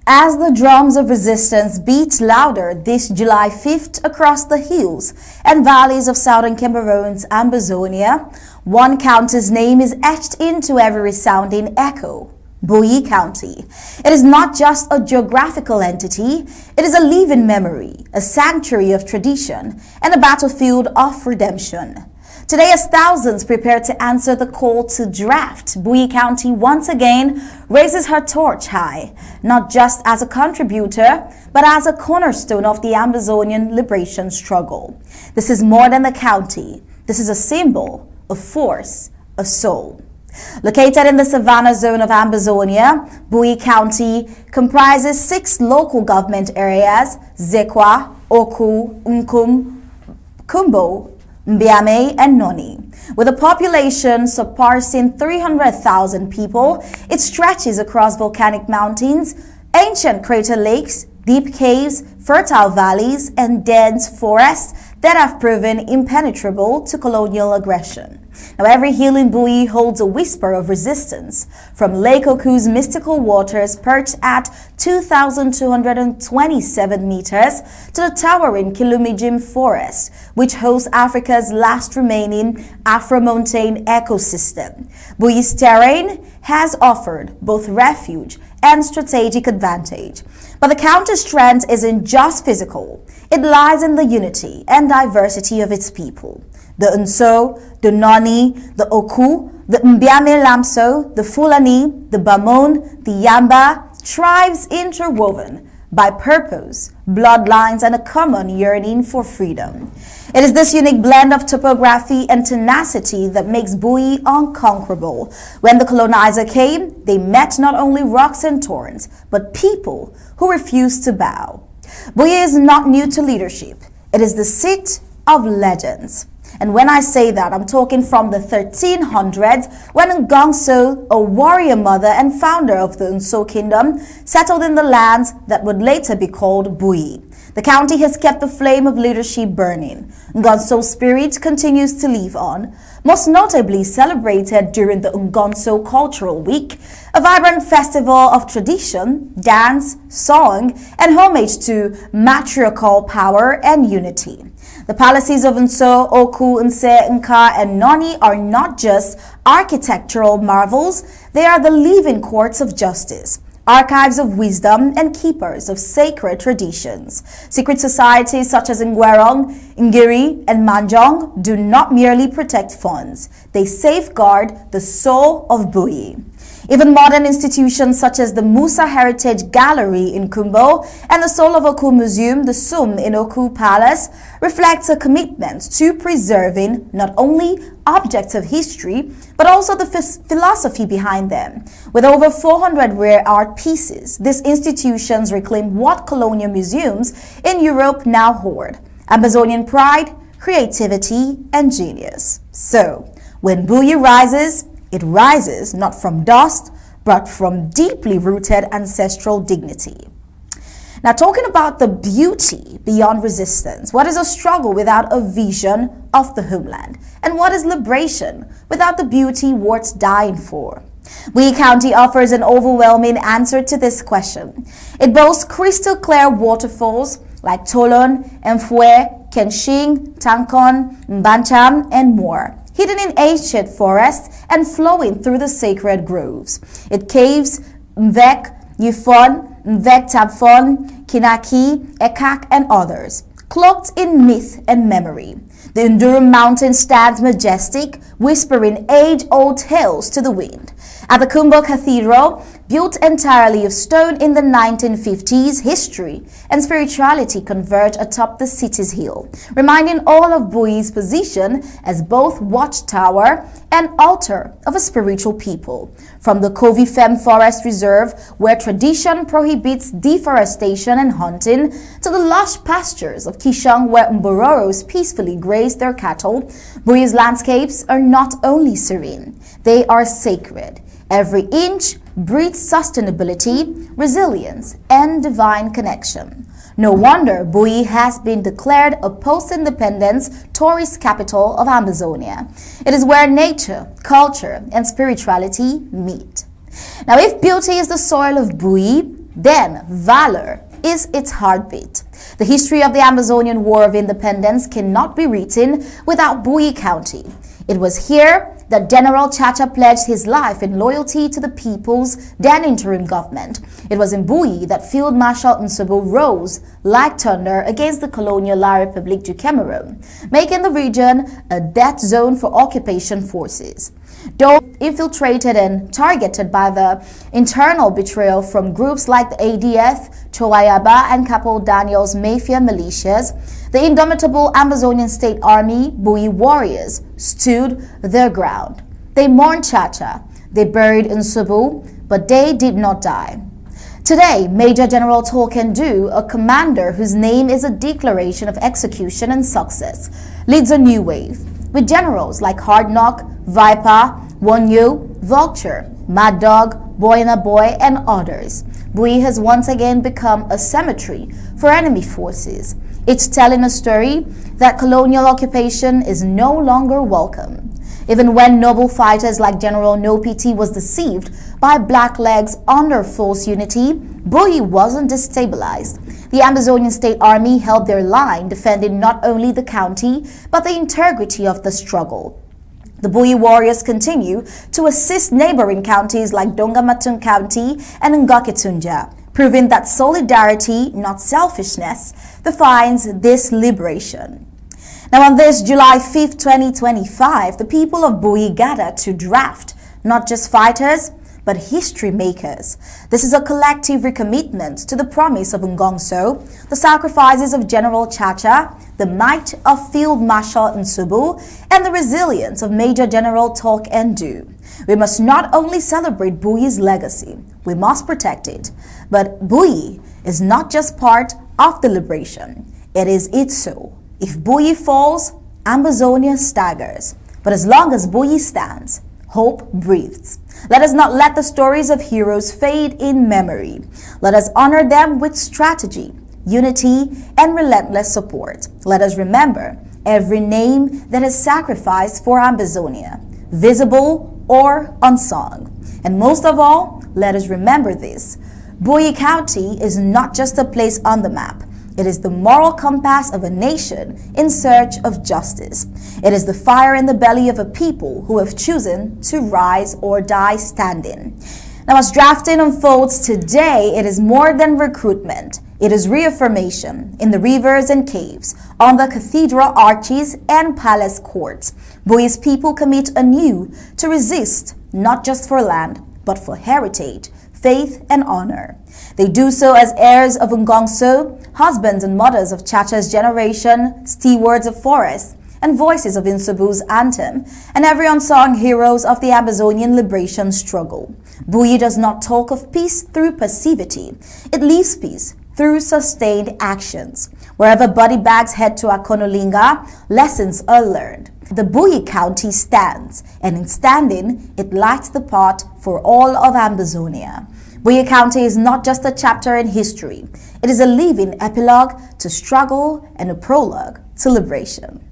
As the drums of resistance beat louder this July 5th across the hills and valleys of southern Cameroon's Ambazonia, one county's name is etched into every resounding echo: Bui County. It is not just a geographical entity, it is a living memory, a sanctuary of tradition, and a battlefield of redemption. Today, as thousands prepare to answer the call to draft, Bui County once again raises her torch high, not just as a contributor, but as a cornerstone of the Amazonian liberation struggle. This is more than a county. This is a symbol, a force, a soul. Located in the savanna zone of Ambazonia, Bui County comprises 6 local government areas: Zekwa, Oku, Nkum, Kumbo, Mbiame, and Noni. With a population surpassing 300,000 people, it stretches across volcanic mountains, ancient crater lakes, deep caves, fertile valleys, and dense forests that have proven impenetrable to colonial aggression. Now, every hill in Bui holds a whisper of resistance, from Lake Oku's mystical waters perched at 2,227 meters to the towering Kilumijim Forest, which hosts Africa's last remaining Afro-montane ecosystem. Bui's terrain has offered both refuge and strategic advantage. But the counter's strength isn't just physical. It lies in the unity and diversity of its people. The Nso, the Noni, the Oku, the Mbiame Lamso, the Fulani, the Bamon, the Amba, tribes interwoven by purpose, bloodlines, and a common yearning for freedom. It is this unique blend of topography and tenacity that makes Bui unconquerable. When the colonizer came, they met not only rocks and thorns, but people who refused to bow. Bui is not new to leadership. It is the seat of legends. And when I say that, I'm talking from the 1300s, when Ngongso, a warrior mother and founder of the Nso kingdom, settled in the lands that would later be called Bui. The county has kept the flame of leadership burning. Ngongso's spirit continues to live on, most notably celebrated during the Ngongso Cultural Week, a vibrant festival of tradition, dance, song, and homage to matriarchal power and unity. The palaces of Nso, Oku, Nse, Nka, and Noni are not just architectural marvels, they are the living courts of justice, archives of wisdom, and keepers of sacred traditions. Secret societies such as Ngwerong, Ngiri, and Manjong do not merely protect funds, they safeguard the soul of Bui. Even modern institutions such as the Musa Heritage Gallery in Kumbo and the Soul of Oku Museum, the Sum in Oku Palace, reflect a commitment to preserving not only objects of history, but also the philosophy behind them. With over 400 rare art pieces, these institutions reclaim what colonial museums in Europe now hoard: Amazonian pride, creativity, and genius. So, when Bui rises, it rises not from dust, but from deeply rooted ancestral dignity. Now, talking about the beauty beyond resistance, what is a struggle without a vision of the homeland? And what is liberation without the beauty worth dying for? Bui County offers an overwhelming answer to this question. It boasts crystal clear waterfalls like Tolon, Mfwe, Kenshing, Tankon, Mbancham, and more, hidden in ancient forests and flowing through the sacred groves. It caves Mvek, Yufon, Mvek Tabfon, Kinaki, Ekak, and others, cloaked in myth and memory. The Endurum Mountain stands majestic, whispering age-old tales to the wind. At the Kumbo Cathedral, built entirely of stone in the 1950s, history and spirituality converge atop the city's hill, reminding all of Bui's position as both watchtower and altar of a spiritual people. From the Kovi Fem Forest Reserve, where tradition prohibits deforestation and hunting, to the lush pastures of Kishong, where Mbororos peacefully graze their cattle, Bui's landscapes are not only serene, they are sacred. Every inch breeds sustainability, resilience, and divine connection. No wonder Bui has been declared a post-independence tourist capital of Amazonia. It is where nature, culture, and spirituality meet. Now, if beauty is the soil of Bui, then valor is its heartbeat. The history of the Amazonian War of Independence cannot be written without Bui County. It was here that General Chacha pledged his life in loyalty to the people's then interim government. It was in Bui that Field Marshal Nsobo rose like thunder against the colonial La République du Cameroon, making the region a death zone for occupation forces. Though infiltrated and targeted by the internal betrayal from groups like the ADF, Choayaba, and Capo Daniel's Mafia militias, the indomitable Amazonian State Army, Bui warriors, stood their ground. They mourned Chacha, they buried Nsobo, but they did not die. Today, Major General Tolkien Du, a commander whose name is a declaration of execution and success, leads a new wave, with generals like Hard Knock, Viper, Wonyo, Vulture, Mad Dog, Boy and a Boy, and others. Bui has once again become a cemetery for enemy forces, each telling a story that colonial occupation is no longer welcome. Even when noble fighters like General No PT was deceived by blacklegs under false unity, Bui wasn't destabilized. The Amazonian State Army held their line, defending not only the county, but the integrity of the struggle. The Bui warriors continue to assist neighboring counties like Dongamatun County and Ngoketunja, proving that solidarity, not selfishness, defines this liberation. Now on this July 5th, 2025, the people of Bui gather to draft not just fighters, but history makers. This is a collective recommitment to the promise of Ngongso, the sacrifices of General Chacha, the might of Field Marshal Nsobo, and the resilience of Major General Tolkien Du. We must not only celebrate Bui's legacy, we must protect it. But Bui is not just part of the liberation, it is its soul. If Bui falls, Amazonia staggers. But as long as Bui stands, hope breathes. Let us not let the stories of heroes fade in memory. Let us honor them with strategy, unity, and relentless support. Let us remember every name that has sacrificed for Amazonia, visible or unsung. And most of all, let us remember this. Bui County is not just a place on the map. It is the moral compass of a nation in search of justice. It is the fire in the belly of a people who have chosen to rise or die standing. Now, as drafting unfolds today, it is more than recruitment. It is reaffirmation in the rivers and caves, on the cathedral arches and palace courts. Bui's people commit anew to resist, not just for land, but for heritage, faith, and honor. They do so as heirs of Ngongso, husbands and mothers of Chacha's generation, stewards of forests, and voices of Nsobo's anthem, and every unsung heroes of the Amazonian liberation struggle. Bui does not talk of peace through passivity. It leaves peace through sustained actions. Wherever body bags head to Akonolinga, lessons are learned. The Bui County stands, and in standing, it lights the path for all of Amazonia. Bui County is not just a chapter in history. It is a living epilogue to struggle and a prologue to liberation.